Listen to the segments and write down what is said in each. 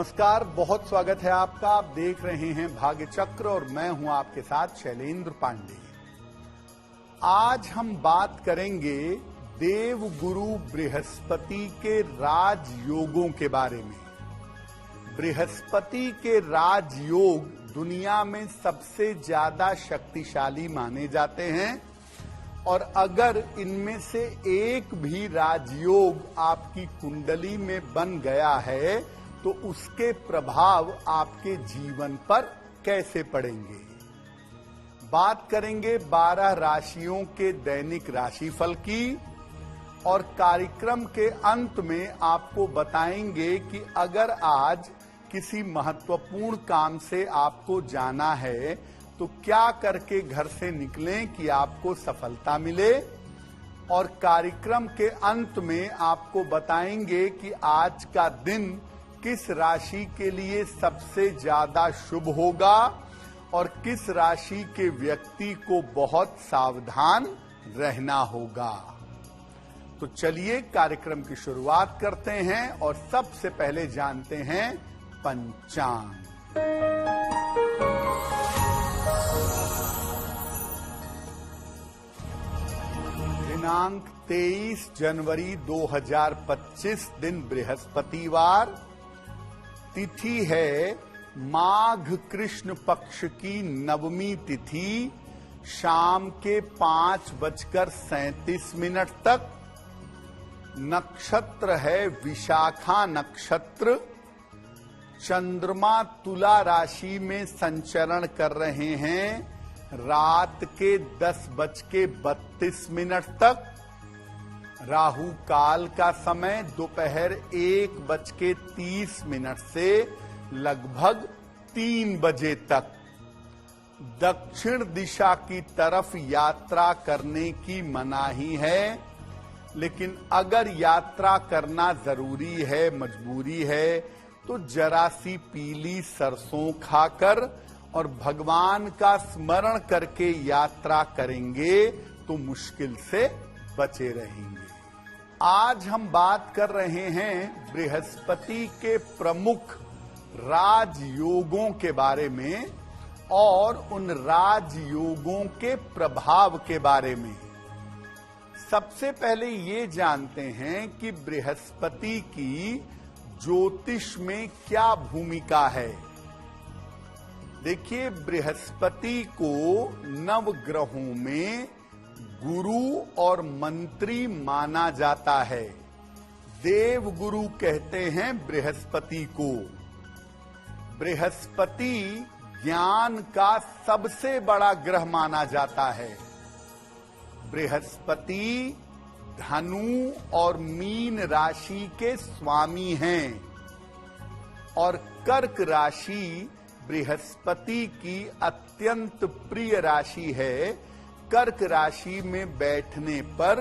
नमस्कार, बहुत स्वागत है आपका। आप देख रहे हैं भाग्य चक्र और मैं हूं आपके साथ शैलेंद्र पांडे। आज हम बात करेंगे देव गुरु बृहस्पति के राजयोगों के बारे में। बृहस्पति के राजयोग दुनिया में सबसे ज्यादा शक्तिशाली माने जाते हैं और अगर इनमें से एक भी राजयोग आपकी कुंडली में बन गया है तो उसके प्रभाव आपके जीवन पर कैसे पड़ेंगे। बात करेंगे 12 राशियों के दैनिक राशिफल की और कार्यक्रम के अंत में आपको बताएंगे कि अगर आज किसी महत्वपूर्ण काम से आपको जाना है तो क्या करके घर से निकलें कि आपको सफलता मिले। और कार्यक्रम के अंत में आपको बताएंगे कि आज का दिन किस राशि के लिए सबसे ज्यादा शुभ होगा और किस राशि के व्यक्ति को बहुत सावधान रहना होगा। तो चलिए कार्यक्रम की शुरुआत करते हैं और सबसे पहले जानते हैं पंचांग। दिनांक 23 जनवरी 2025 दिन बृहस्पतिवार, तिथि है माघ कृष्ण पक्ष की नवमी तिथि, शाम के 5:37 तक। नक्षत्र है विशाखा नक्षत्र। चंद्रमा तुला राशि में संचरण कर रहे हैं रात के 10:32 तक। राहु काल का समय दोपहर 1:30 से लगभग 3 बजे तक। दक्षिण दिशा की तरफ यात्रा करने की मनाही है, लेकिन अगर यात्रा करना जरूरी है, मजबूरी है, तो जरा सी पीली सरसों खाकर और भगवान का स्मरण करके यात्रा करेंगे तो मुश्किल से बचे रहेंगे। आज हम बात कर रहे हैं बृहस्पति के प्रमुख राजयोगों के बारे में और उन राजयोगों के प्रभाव के बारे में। सबसे पहले ये जानते हैं कि बृहस्पति की ज्योतिष में क्या भूमिका है। देखिए, बृहस्पति को नवग्रहों में गुरु और मंत्री माना जाता है। देव गुरु कहते हैं बृहस्पति को। बृहस्पति ज्ञान का सबसे बड़ा ग्रह माना जाता है। बृहस्पति धनु और मीन राशि के स्वामी हैं और कर्क राशि बृहस्पति की अत्यंत प्रिय राशि है। कर्क राशि में बैठने पर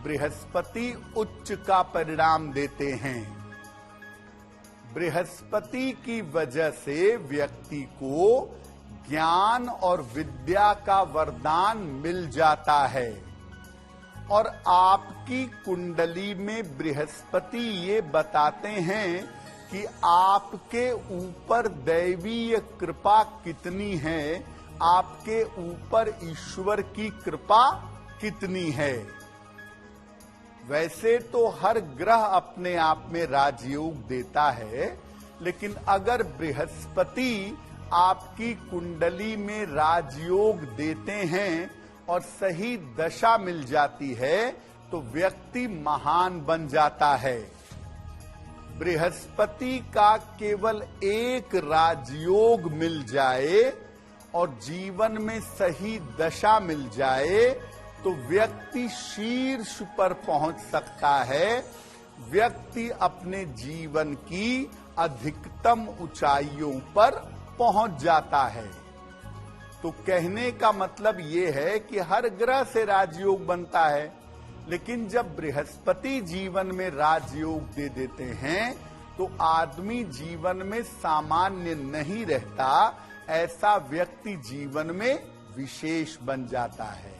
बृहस्पति उच्च का परिणाम देते हैं। बृहस्पति की वजह से व्यक्ति को ज्ञान और विद्या का वरदान मिल जाता है और आपकी कुंडली में बृहस्पति ये बताते हैं कि आपके ऊपर दैवीय कृपा कितनी है, आपके ऊपर ईश्वर की कृपा कितनी है। वैसे तो हर ग्रह अपने आप में राजयोग देता है, लेकिन अगर बृहस्पति आपकी कुंडली में राजयोग देते हैं और सही दशा मिल जाती है तो व्यक्ति महान बन जाता है। बृहस्पति का केवल एक राजयोग मिल जाए और जीवन में सही दशा मिल जाए तो व्यक्ति शीर्ष पर पहुंच सकता है। व्यक्ति अपने जीवन की अधिकतम ऊंचाइयों पर पहुंच जाता है। तो कहने का मतलब ये है कि हर ग्रह से राजयोग बनता है, लेकिन जब बृहस्पति जीवन में राजयोग दे देते हैं तो आदमी जीवन में सामान्य नहीं रहता, ऐसा व्यक्ति जीवन में विशेष बन जाता है।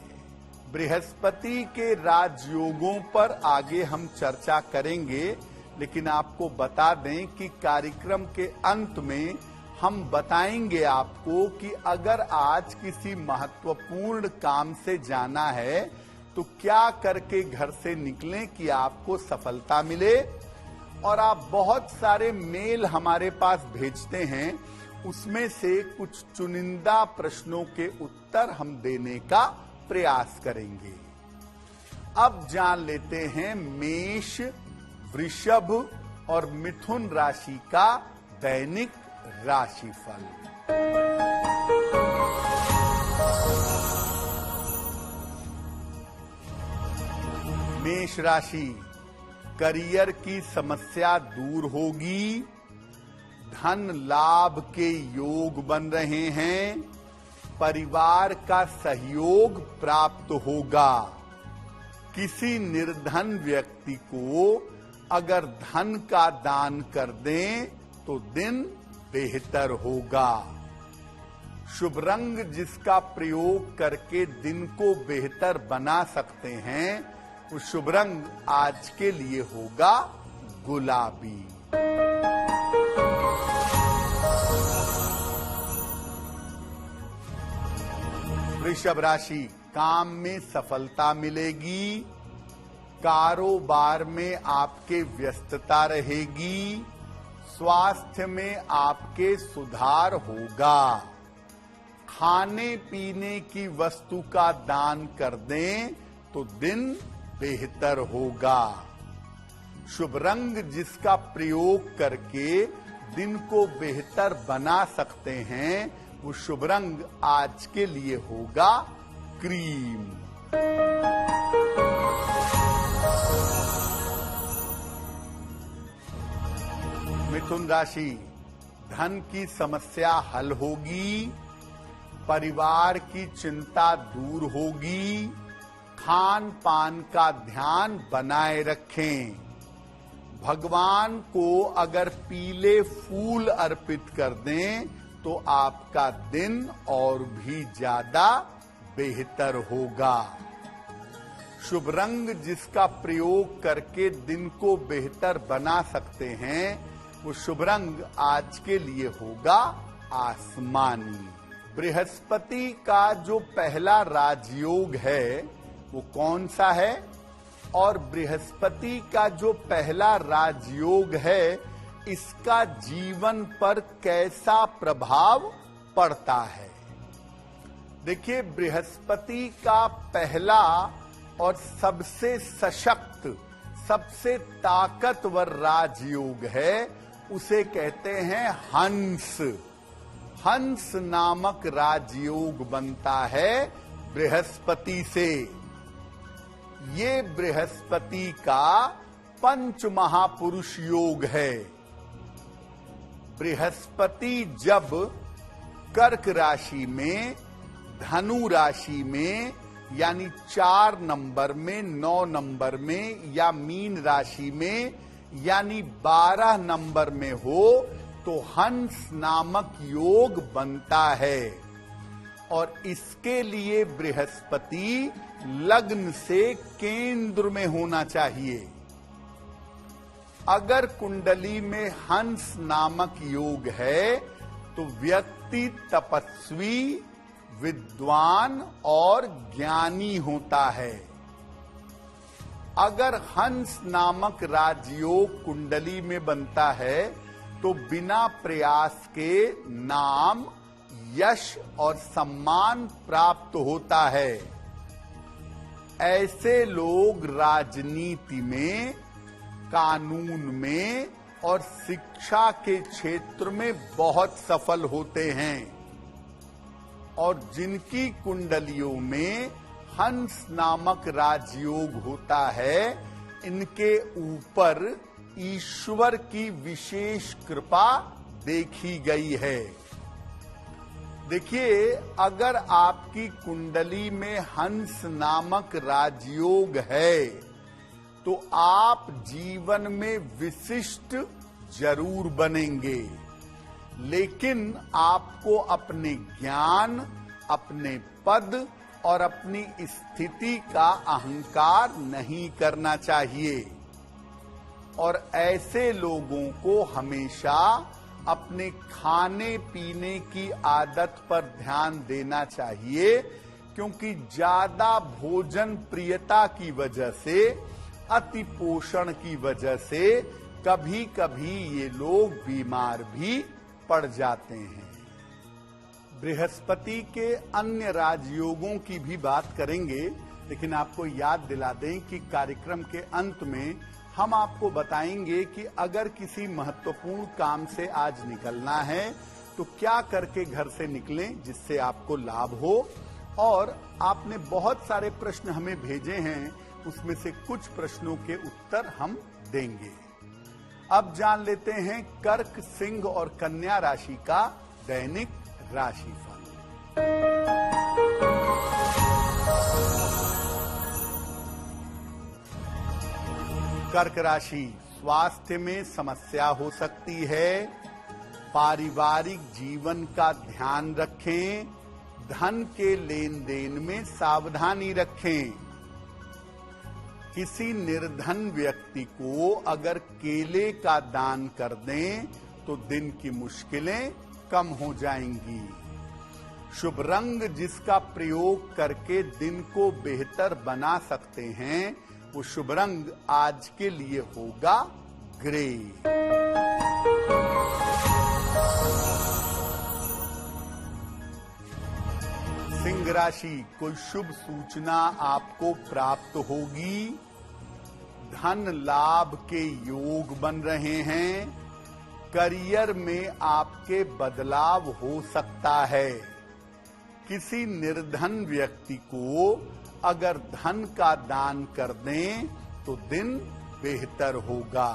बृहस्पति के राजयोगों पर आगे हम चर्चा करेंगे, लेकिन आपको बता दें कि कार्यक्रम के अंत में हम बताएंगे आपको कि अगर आज किसी महत्वपूर्ण काम से जाना है तो क्या करके घर से निकलें कि आपको सफलता मिले। और आप बहुत सारे मेल हमारे पास भेजते हैं, उसमें से कुछ चुनिंदा प्रश्नों के उत्तर हम देने का प्रयास करेंगे। अब जान लेते हैं मेष, वृषभ और मिथुन राशि का दैनिक राशिफल। मेष राशि, करियर की समस्या दूर होगी, धन लाभ के योग बन रहे हैं, परिवार का सहयोग प्राप्त होगा। किसी निर्धन व्यक्ति को अगर धन का दान कर दें तो दिन बेहतर होगा। शुभ रंग जिसका प्रयोग करके दिन को बेहतर बना सकते हैं, वो शुभ रंग आज के लिए होगा गुलाबी। वृषभ राशि, काम में सफलता मिलेगी, कारोबार में आपके व्यस्तता रहेगी, स्वास्थ्य में आपके सुधार होगा। खाने पीने की वस्तु का दान कर दें तो दिन बेहतर होगा। शुभ रंग जिसका प्रयोग करके दिन को बेहतर बना सकते हैं, वो शुभ रंग आज के लिए होगा क्रीम। मिथुन राशि, धन की समस्या हल होगी, परिवार की चिंता दूर होगी, खान पान का ध्यान बनाए रखें। भगवान को अगर पीले फूल अर्पित कर दें तो आपका दिन और भी ज्यादा बेहतर होगा। शुभ रंग जिसका प्रयोग करके दिन को बेहतर बना सकते हैं, वो शुभ रंग आज के लिए होगा आसमानी। बृहस्पति का जो पहला राजयोग है वो कौन सा है, और बृहस्पति का जो पहला राजयोग है इसका जीवन पर कैसा प्रभाव पड़ता है। देखिए, बृहस्पति का पहला और सबसे सशक्त, सबसे ताकतवर राजयोग है, उसे कहते हैं हंस। हंस नामक राजयोग बनता है बृहस्पति से। ये बृहस्पति का पंच महापुरुष योग है। बृहस्पति जब कर्क राशि में, धनु राशि में, यानी 4 नंबर में, 9 नंबर में, या मीन राशि में यानी 12 नंबर में हो तो हंस नामक योग बनता है। और इसके लिए बृहस्पति लग्न से केंद्र में होना चाहिए। अगर कुंडली में हंस नामक योग है तो व्यक्ति तपस्वी, विद्वान और ज्ञानी होता है। अगर हंस नामक राजयोग कुंडली में बनता है तो बिना प्रयास के नाम, यश और सम्मान प्राप्त होता है। ऐसे लोग राजनीति में, कानून में और शिक्षा के क्षेत्र में बहुत सफल होते हैं। और जिनकी कुंडलियों में हंस नामक राजयोग होता है, इनके ऊपर ईश्वर की विशेष कृपा देखी गई है। देखिए, अगर आपकी कुंडली में हंस नामक राजयोग है तो आप जीवन में विशिष्ट जरूर बनेंगे, लेकिन आपको अपने ज्ञान, अपने पद और अपनी स्थिति का अहंकार नहीं करना चाहिए। और ऐसे लोगों को हमेशा अपने खाने पीने की आदत पर ध्यान देना चाहिए, क्योंकि ज्यादा भोजन प्रियता की वजह से, अति पोषण की वजह से कभी कभी ये लोग बीमार भी पड़ जाते हैं। बृहस्पति के अन्य राजयोगों की भी बात करेंगे, लेकिन आपको याद दिला दें कि कार्यक्रम के अंत में हम आपको बताएंगे कि अगर किसी महत्वपूर्ण काम से आज निकलना है तो क्या करके घर से निकलें जिससे आपको लाभ हो। और आपने बहुत सारे प्रश्न हमें भेजे हैं, उसमें से कुछ प्रश्नों के उत्तर हम देंगे। अब जान लेते हैं कर्क, सिंह और कन्या राशि का दैनिक राशिफल। कर्क राशि, स्वास्थ्य में समस्या हो सकती है। पारिवारिक जीवन का ध्यान रखें। धन के लेन देन में सावधानी रखें। किसी निर्धन व्यक्ति को अगर केले का दान कर दें तो दिन की मुश्किलें कम हो जाएंगी। शुभ रंग जिसका प्रयोग करके दिन को बेहतर बना सकते हैं, वो शुभ रंग आज के लिए होगा ग्रे। सिंह राशि, कोई शुभ सूचना आपको प्राप्त होगी। धन लाभ के योग बन रहे हैं। करियर में आपके बदलाव हो सकता है। किसी निर्धन व्यक्ति को अगर धन का दान कर दें तो दिन बेहतर होगा।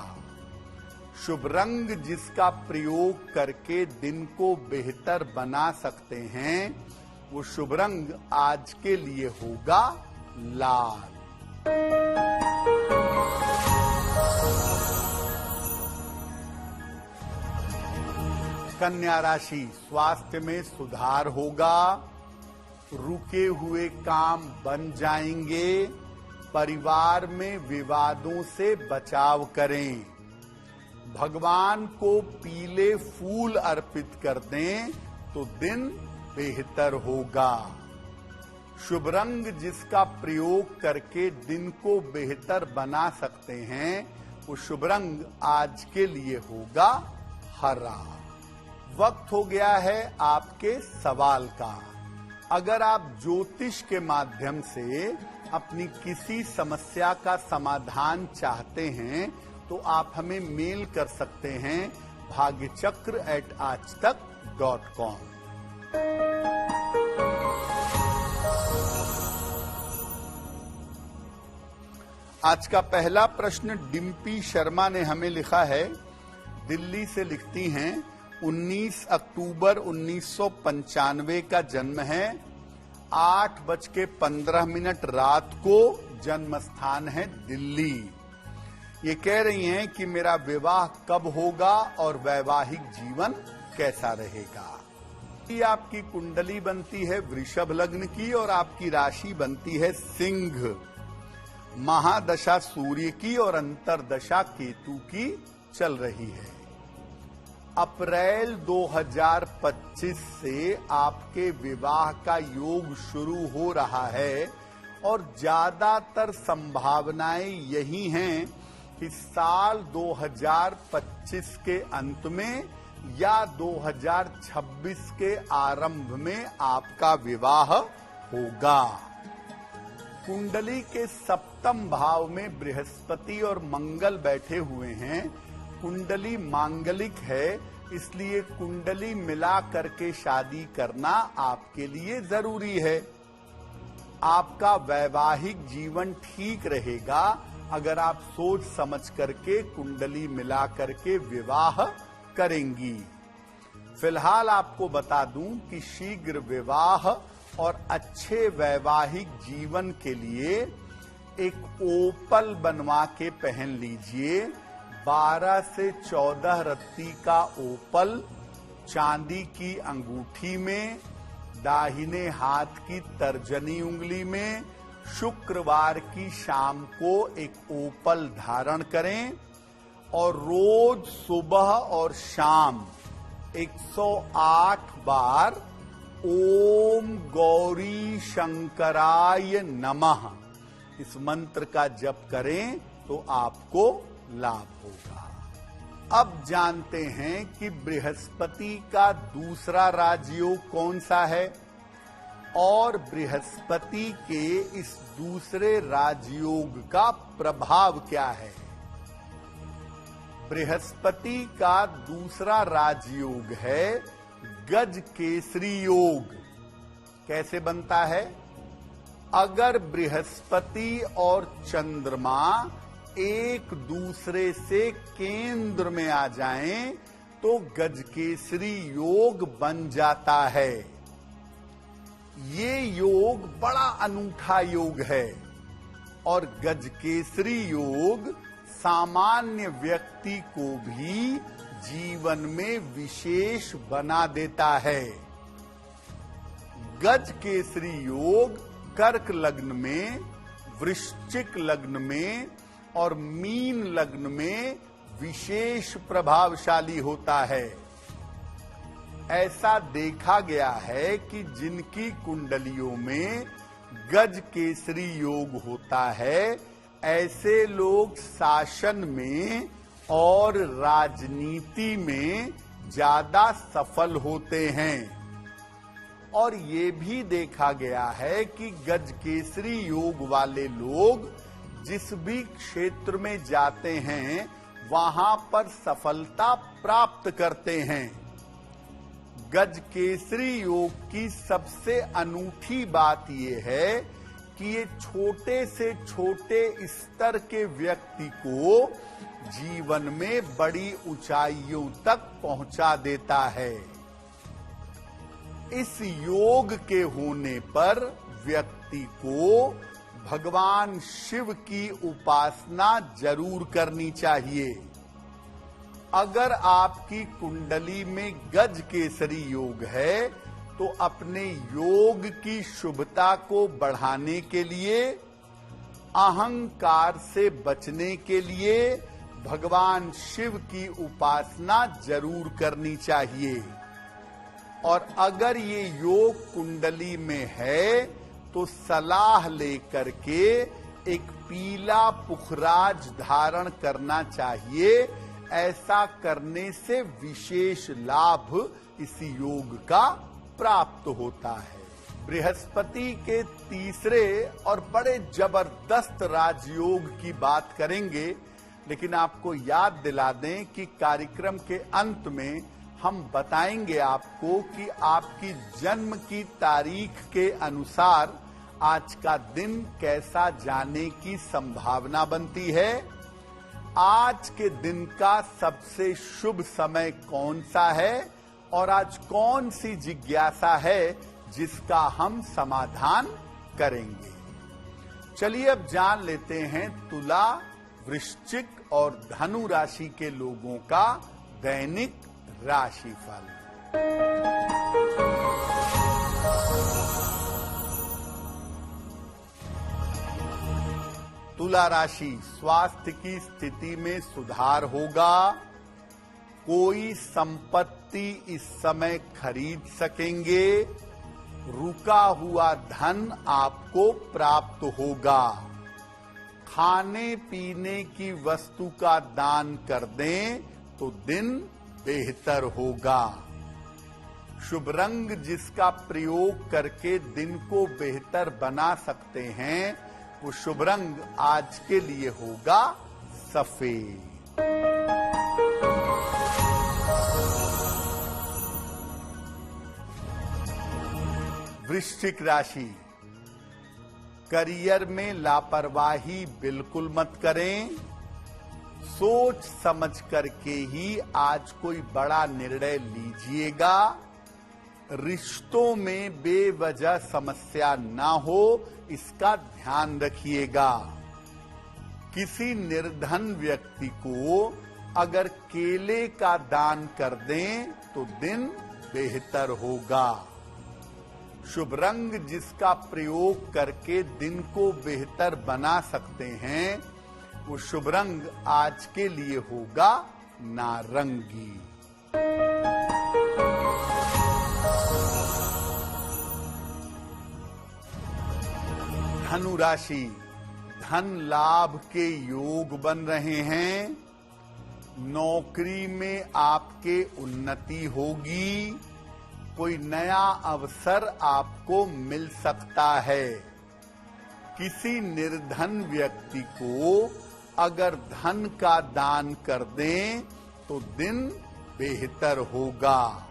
शुभ रंग जिसका प्रयोग करके दिन को बेहतर बना सकते हैं, वो शुभ रंग आज के लिए होगा लाल। कन्या राशि, स्वास्थ्य में सुधार होगा। रुके हुए काम बन जाएंगे। परिवार में विवादों से बचाव करें। भगवान को पीले फूल अर्पित कर दें तो दिन बेहतर होगा। शुभ रंग जिसका प्रयोग करके दिन को बेहतर बना सकते हैं, वो शुभ रंग आज के लिए होगा हरा। वक्त हो गया है आपके सवाल का। अगर आप ज्योतिष के माध्यम से अपनी किसी समस्या का समाधान चाहते हैं तो आप हमें मेल कर सकते हैं bhagyachakra@aajtak.com। आज का पहला प्रश्न डिम्पी शर्मा ने हमें लिखा है। दिल्ली से लिखती हैं, 19 अक्टूबर 1995 का जन्म है। 8:15 रात को जन्म स्थान है दिल्ली। ये कह रही हैं कि मेरा विवाह कब होगा और वैवाहिक जीवन कैसा रहेगा। ये आपकी कुंडली बनती है वृषभ लग्न की और आपकी राशि बनती है सिंह। महादशा सूर्य की और अंतरदशा केतु की चल रही है। अप्रैल 2025 से आपके विवाह का योग शुरू हो रहा है और ज्यादातर संभावनाएं यही हैं कि साल 2025 के अंत में या 2026 के आरंभ में आपका विवाह होगा। कुंडली के सप्तम भाव में बृहस्पति और मंगल बैठे हुए हैं। कुंडली मांगलिक है, इसलिए कुंडली मिला करके शादी करना आपके लिए जरूरी है। आपका वैवाहिक जीवन ठीक रहेगा अगर आप सोच समझ करके कुंडली मिला करके विवाह करेंगी। फिलहाल आपको बता दूं कि शीघ्र विवाह और अच्छे वैवाहिक जीवन के लिए एक ओपल बनवा के पहन लीजिए। 12 से 14 रत्ती का ओपल चांदी की अंगूठी में, दाहिने हाथ की तर्जनी उंगली में, शुक्रवार की शाम को एक ओपल धारण करें और रोज सुबह और शाम 108 बार ओम गौरी शंकराय नमः इस मंत्र का जप करें तो आपको लाभ होगा। अब जानते हैं कि बृहस्पति का दूसरा राजयोग कौन सा है और बृहस्पति के इस दूसरे राजयोग का प्रभाव क्या है। बृहस्पति का दूसरा राजयोग है गज केसरी योग। कैसे बनता है? अगर बृहस्पति और चंद्रमा एक दूसरे से केंद्र में आ जाएं तो गजकेसरी योग बन जाता है। ये योग बड़ा अनूठा योग है और गजकेसरी योग सामान्य व्यक्ति को भी जीवन में विशेष बना देता है। गजकेसरी योग कर्क लग्न में, वृश्चिक लग्न में और मीन लग्न में विशेष प्रभावशाली होता है। ऐसा देखा गया है कि जिनकी कुंडलियों में गज केसरी योग होता है, ऐसे लोग शासन में और राजनीति में ज्यादा सफल होते हैं। और ये भी देखा गया है कि गज केसरी योग वाले लोग जिस भी क्षेत्र में जाते हैं वहां पर सफलता प्राप्त करते हैं। गज केसरी योग की सबसे अनूठी बात यह है कि ये छोटे से छोटे स्तर के व्यक्ति को जीवन में बड़ी ऊंचाइयों तक पहुंचा देता है। इस योग के होने पर व्यक्ति को भगवान शिव की उपासना जरूर करनी चाहिए। अगर आपकी कुंडली में गज केसरी योग है तो अपने योग की शुभता को बढ़ाने के लिए, अहंकार से बचने के लिए भगवान शिव की उपासना जरूर करनी चाहिए। और अगर ये योग कुंडली में है तो सलाह लेकर के एक पीला पुखराज धारण करना चाहिए। ऐसा करने से विशेष लाभ इस योग का प्राप्त होता है। बृहस्पति के तीसरे और बड़े जबरदस्त राजयोग की बात करेंगे, लेकिन आपको याद दिला दें कि कार्यक्रम के अंत में हम बताएंगे आपको कि आपकी जन्म की तारीख के अनुसार आज का दिन कैसा जाने की संभावना बनती है, आज के दिन का सबसे शुभ समय कौन सा है और आज कौन सी जिज्ञासा है जिसका हम समाधान करेंगे। चलिए अब जान लेते हैं तुला, वृश्चिक और धनु राशि के लोगों का दैनिक राशिफल। तुला राशि, स्वास्थ्य की स्थिति में सुधार होगा। कोई संपत्ति इस समय खरीद सकेंगे। रुका हुआ धन आपको प्राप्त होगा। खाने पीने की वस्तु का दान कर दें तो दिन बेहतर होगा। शुभ रंग जिसका प्रयोग करके दिन को बेहतर बना सकते हैं, वो शुभ रंग आज के लिए होगा सफेद। वृश्चिक राशि, करियर में लापरवाही बिल्कुल मत करें। सोच समझ करके ही आज कोई बड़ा निर्णय लीजिएगा। रिश्तों में बेवजह समस्या ना हो, इसका ध्यान रखिएगा। किसी निर्धन व्यक्ति को अगर केले का दान कर दें तो दिन बेहतर होगा। शुभ रंग जिसका प्रयोग करके दिन को बेहतर बना सकते हैं, वो शुभ रंग आज के लिए होगा नारंगी। धनु राशि, धन लाभ के योग बन रहे हैं। नौकरी में आपके उन्नति होगी। कोई नया अवसर आपको मिल सकता है। किसी निर्धन व्यक्ति को अगर धन का दान कर दें तो दिन बेहतर होगा।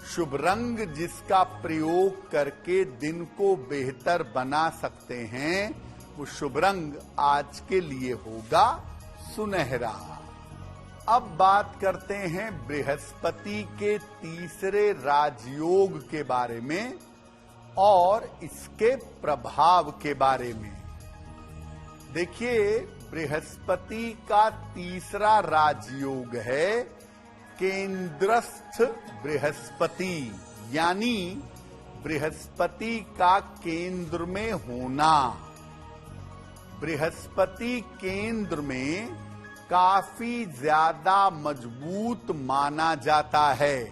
शुभ रंग जिसका प्रयोग करके दिन को बेहतर बना सकते हैं, वो शुभ रंग आज के लिए होगा सुनहरा। अब बात करते हैं बृहस्पति के तीसरे राजयोग के बारे में और इसके प्रभाव के बारे में। देखिए, बृहस्पति का तीसरा राजयोग है केंद्रस्थ बृहस्पति, यानी बृहस्पति का केंद्र में होना। बृहस्पति केंद्र में काफी ज्यादा मजबूत माना जाता है।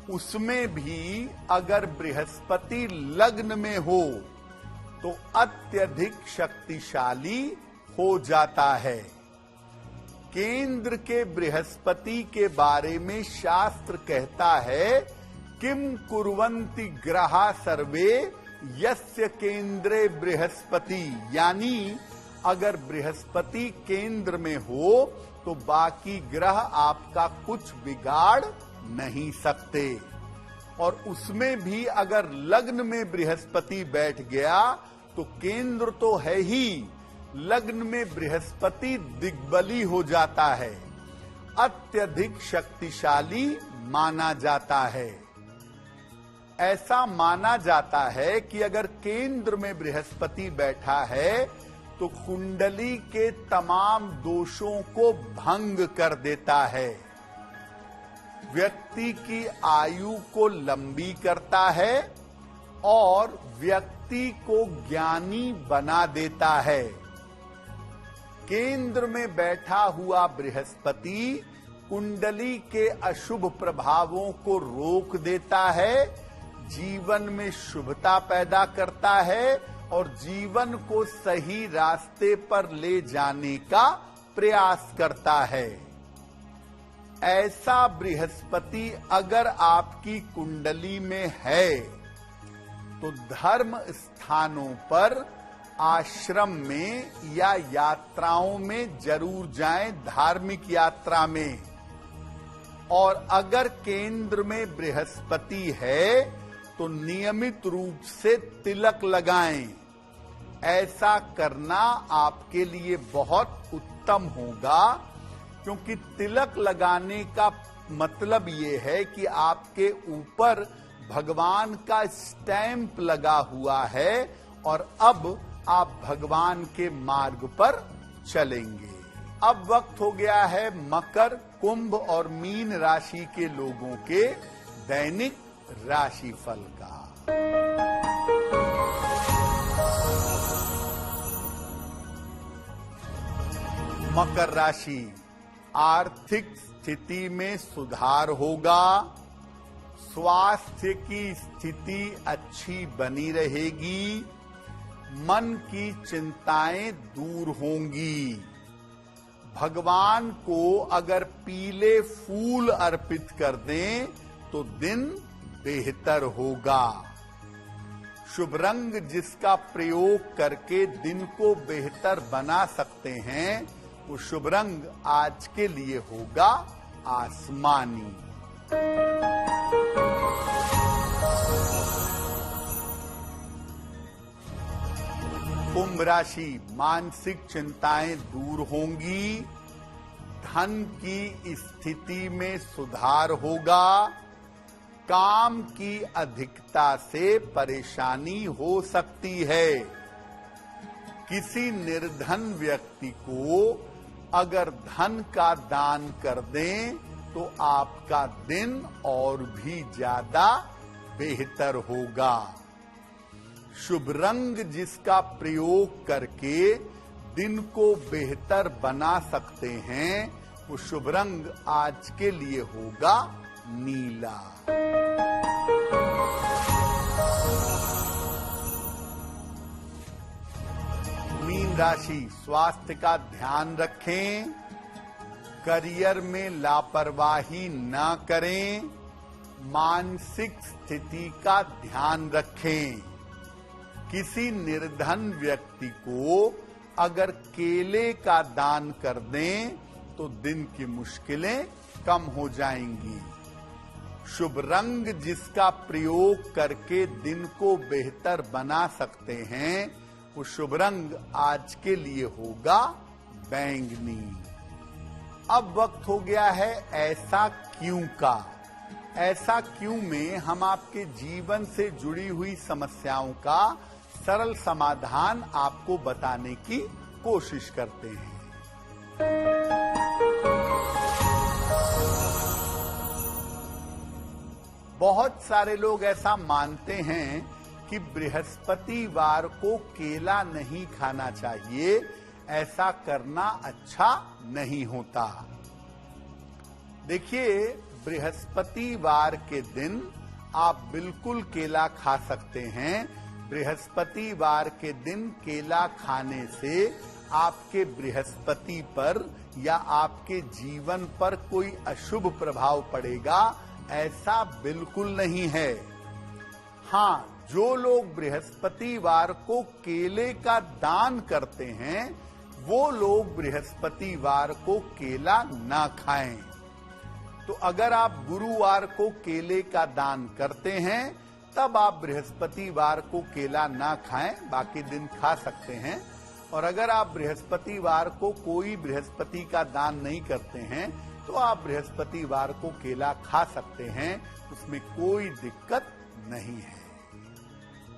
उसमें भी अगर बृहस्पति लग्न में हो तो अत्यधिक शक्तिशाली हो जाता है। केंद्र के बृहस्पति के बारे में शास्त्र कहता है, किम कुर्वन्ति ग्रहा सर्वे यस्य केंद्रे बृहस्पति, यानी अगर बृहस्पति केंद्र में हो तो बाकी ग्रह आपका कुछ बिगाड़ नहीं सकते। और उसमें भी अगर लग्न में बृहस्पति बैठ गया तो केंद्र तो है ही, लग्न में बृहस्पति दिग्बली हो जाता है, अत्यधिक शक्तिशाली माना जाता है। ऐसा माना जाता है कि अगर केंद्र में बृहस्पति बैठा है तो कुंडली के तमाम दोषों को भंग कर देता है, व्यक्ति की आयु को लंबी करता है और व्यक्ति को ज्ञानी बना देता है। केंद्र में बैठा हुआ बृहस्पति कुंडली के अशुभ प्रभावों को रोक देता है, जीवन में शुभता पैदा करता है और जीवन को सही रास्ते पर ले जाने का प्रयास करता है। ऐसा बृहस्पति अगर आपकी कुंडली में है तो धर्म स्थानों पर, आश्रम में या यात्राओं में जरूर जाएं, धार्मिक यात्रा में। और अगर केंद्र में बृहस्पति है तो नियमित रूप से तिलक लगाएं। ऐसा करना आपके लिए बहुत उत्तम होगा, क्योंकि तिलक लगाने का मतलब ये है कि आपके ऊपर भगवान का स्टैंप लगा हुआ है और अब आप भगवान के मार्ग पर चलेंगे। अब वक्त हो गया है मकर, कुंभ और मीन राशि के लोगों के दैनिक राशिफल का। मकर राशि, आर्थिक स्थिति में सुधार होगा। स्वास्थ्य की स्थिति अच्छी बनी रहेगी। मन की चिंताएं दूर होंगी। भगवान को अगर पीले फूल अर्पित कर दें तो दिन बेहतर होगा। शुभ रंग जिसका प्रयोग करके दिन को बेहतर बना सकते हैं, वो शुभ रंग आज के लिए होगा आसमानी। कुंभ राशि, मानसिक चिंताएं दूर होंगी। धन की स्थिति में सुधार होगा। काम की अधिकता से परेशानी हो सकती है। किसी निर्धन व्यक्ति को अगर धन का दान कर दें तो आपका दिन और भी ज्यादा बेहतर होगा। शुभ रंग जिसका प्रयोग करके दिन को बेहतर बना सकते हैं, वो शुभ रंग आज के लिए होगा नीला। मीन राशि, स्वास्थ्य का ध्यान रखें, करियर में लापरवाही न करें, मानसिक स्थिति का ध्यान रखें। किसी निर्धन व्यक्ति को अगर केले का दान कर दें तो दिन की मुश्किलें कम हो जाएंगी। शुभ रंग जिसका प्रयोग करके दिन को बेहतर बना सकते हैं, वो शुभ रंग आज के लिए होगा बैंगनी। अब वक्त हो गया है ऐसा क्यों का। ऐसा क्यों में हम आपके जीवन से जुड़ी हुई समस्याओं का सरल समाधान आपको बताने की कोशिश करते हैं। बहुत सारे लोग ऐसा मानते हैं कि बृहस्पतिवार को केला नहीं खाना चाहिए, ऐसा करना अच्छा नहीं होता। देखिए, बृहस्पतिवार के दिन आप बिल्कुल केला खा सकते हैं। बृहस्पतिवार के दिन केला खाने से आपके बृहस्पति पर या आपके जीवन पर कोई अशुभ प्रभाव पड़ेगा, ऐसा बिल्कुल नहीं है। हाँ, जो लोग बृहस्पतिवार को केले का दान करते हैं, वो लोग बृहस्पतिवार को केला ना खाएं। तो अगर आप गुरुवार को केले का दान करते हैं, तब आप बृहस्पतिवार को केला ना खाएं, बाकी दिन खा सकते हैं। और अगर आप बृहस्पतिवार को कोई बृहस्पति का दान नहीं करते हैं, तो आप बृहस्पतिवार को केला खा सकते हैं, उसमें कोई दिक्कत नहीं है।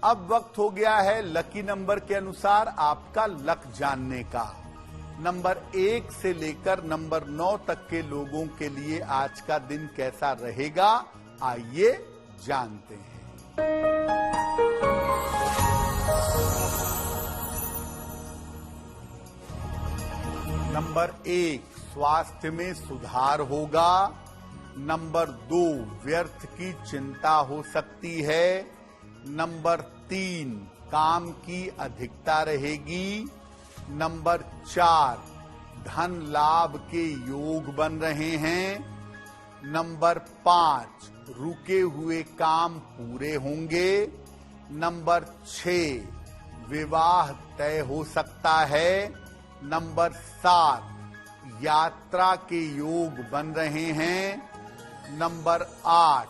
अब वक्त हो गया है लकी नंबर के अनुसार आपका लक जानने का। नंबर 1 से लेकर नंबर 9 तक के लोगों के लिए आज का दिन कैसा रहेगा, आइए जानते हैं। नंबर 1, स्वास्थ्य में सुधार होगा। नंबर 2, व्यर्थ की चिंता हो सकती है। नंबर 3, काम की अधिकता रहेगी। नंबर 4, धन लाभ के योग बन रहे हैं। नंबर 5, रुके हुए काम पूरे होंगे। नंबर 6, विवाह तय हो सकता है। नंबर 7, यात्रा के योग बन रहे हैं। नंबर 8,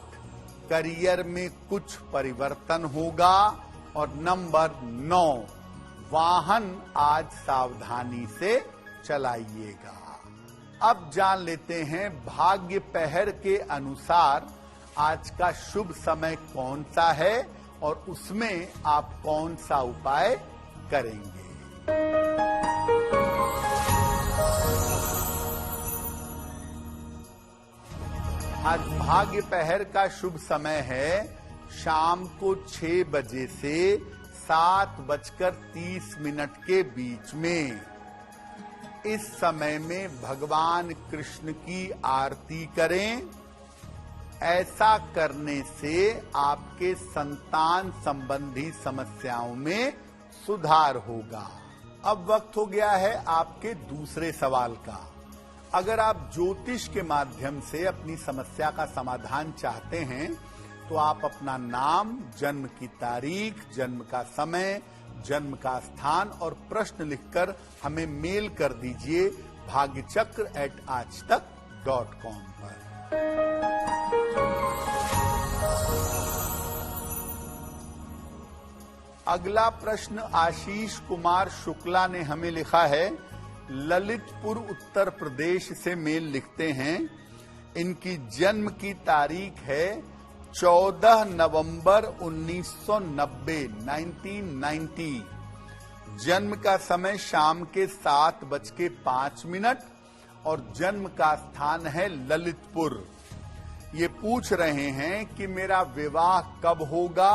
करियर में कुछ परिवर्तन होगा। और नंबर 9, वाहन आज सावधानी से चलाइएगा। अब जान लेते हैं भाग्य पहर के अनुसार आज का शुभ समय कौन सा है और उसमें आप कौन सा उपाय करेंगे। आज भाग्य पहर का शुभ समय है शाम को 6 बजे से 7:30 के बीच में। इस समय में भगवान कृष्ण की आरती करें। ऐसा करने से आपके संतान संबंधी समस्याओं में सुधार होगा। अब वक्त हो गया है आपके दूसरे सवाल का। अगर आप ज्योतिष के माध्यम से अपनी समस्या का समाधान चाहते हैं, तो आप अपना नाम, जन्म की तारीख, जन्म का समय, जन्म का स्थान और प्रश्न लिखकर हमें मेल कर दीजिए bhagyachakra@aajtak.com पर। अगला प्रश्न आशीष कुमार शुक्ला ने हमें लिखा है। ललितपुर उत्तर प्रदेश से मेल लिखते हैं। इनकी जन्म की तारीख है 14 नवंबर 1990। जन्म का समय शाम के 7:05 और जन्म का स्थान है ललितपुर। ये पूछ रहे हैं कि मेरा विवाह कब होगा।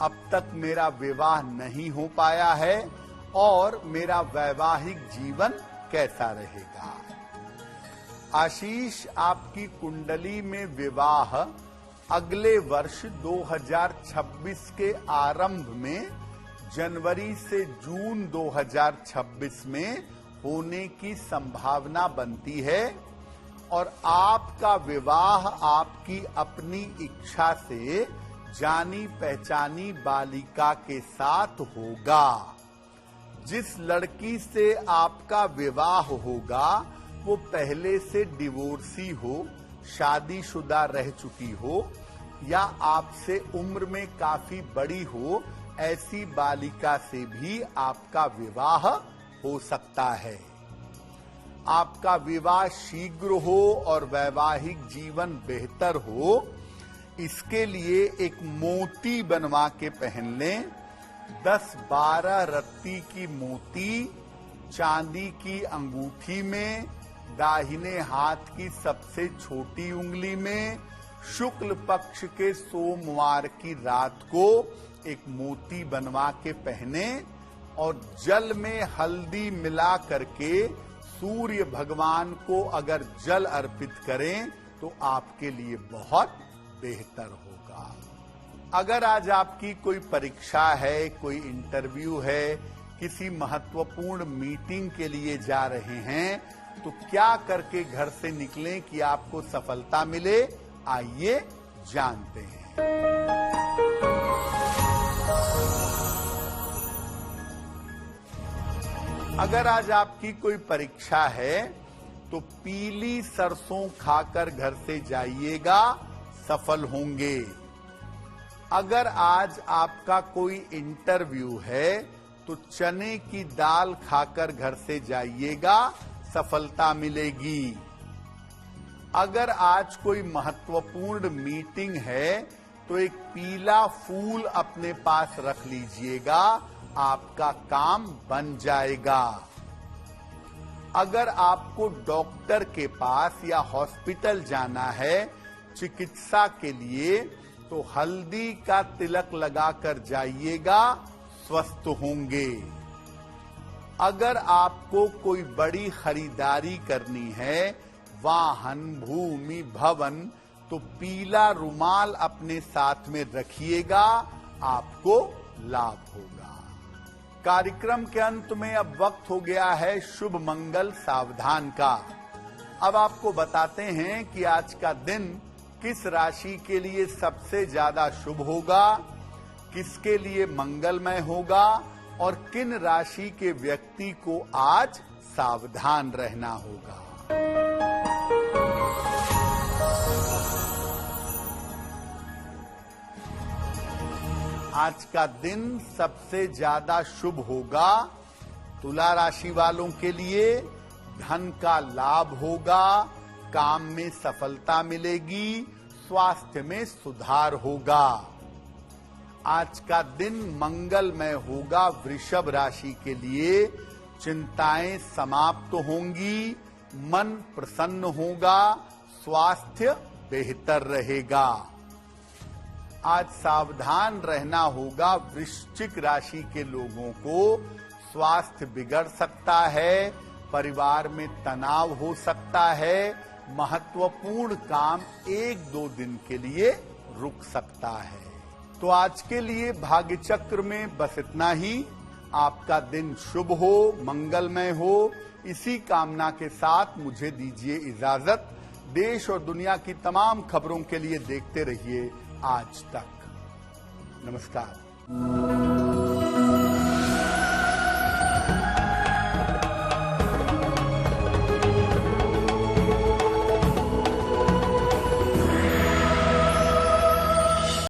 अब तक मेरा विवाह नहीं हो पाया है। और मेरा वैवाहिक जीवन कैसा रहेगा। आशीष, आपकी कुंडली में विवाह अगले वर्ष 2026 के आरंभ में जनवरी से जून 2026 में होने की संभावना बनती है और आपका विवाह आपकी अपनी इच्छा से जानी पहचानी बालिका के साथ होगा। जिस लड़की से आपका विवाह होगा वो पहले से डिवोर्सी हो, शादीशुदा रह चुकी हो या आपसे उम्र में काफी बड़ी हो, ऐसी बालिका से भी आपका विवाह हो सकता है। आपका विवाह शीघ्र हो और वैवाहिक जीवन बेहतर हो, इसके लिए एक मोती बनवा के पहन लें। 10-12 रत्ती की मोती चांदी की अंगूठी में, दाहिने हाथ की सबसे छोटी उंगली में, शुक्ल पक्ष के सोमवार की रात को एक मोती बनवा के पहने और जल में हल्दी मिला करके सूर्य भगवान को अगर जल अर्पित करें तो आपके लिए बहुत बेहतर होगा। अगर आज आपकी कोई परीक्षा है, कोई इंटरव्यू है, किसी महत्वपूर्ण मीटिंग के लिए जा रहे हैं, तो क्या करके घर से निकलें कि आपको सफलता मिले, आइए जानते हैं। अगर आज आपकी कोई परीक्षा है तो पीली सरसों खाकर घर से जाइएगा, सफल होंगे। अगर आज आपका कोई इंटरव्यू है तो चने की दाल खाकर घर से जाइएगा, सफलता मिलेगी। अगर आज कोई महत्वपूर्ण मीटिंग है तो एक पीला फूल अपने पास रख लीजिएगा, आपका काम बन जाएगा। अगर आपको डॉक्टर के पास या हॉस्पिटल जाना है चिकित्सा के लिए तो हल्दी का तिलक लगाकर जाइएगा, स्वस्थ होंगे। अगर आपको कोई बड़ी खरीदारी करनी है, वाहन, भूमि, भवन, तो पीला रुमाल अपने साथ में रखिएगा, आपको लाभ होगा। कार्यक्रम के अंत में अब वक्त हो गया है शुभ मंगल सावधान का। अब आपको बताते हैं कि आज का दिन किस राशि के लिए सबसे ज्यादा शुभ होगा, किसके लिए मंगलमय होगा और किन राशि के व्यक्ति को आज सावधान रहना होगा। आज का दिन सबसे ज्यादा शुभ होगा तुला राशि वालों के लिए। धन का लाभ होगा, काम में सफलता मिलेगी, स्वास्थ्य में सुधार होगा। आज का दिन मंगलमय होगा वृषभ राशि के लिए। चिंताएं समाप्त होंगी, मन प्रसन्न होगा, स्वास्थ्य बेहतर रहेगा। आज सावधान रहना होगा वृश्चिक राशि के लोगों को। स्वास्थ्य बिगड़ सकता है, परिवार में तनाव हो सकता है, महत्वपूर्ण काम 1-2 दिन के लिए रुक सकता है। तो आज के लिए भाग्य चक्र में बस इतना ही। आपका दिन शुभ हो, मंगलमय हो, इसी कामना के साथ मुझे दीजिए इजाजत। देश और दुनिया की तमाम खबरों के लिए देखते रहिए आज तक। नमस्कार।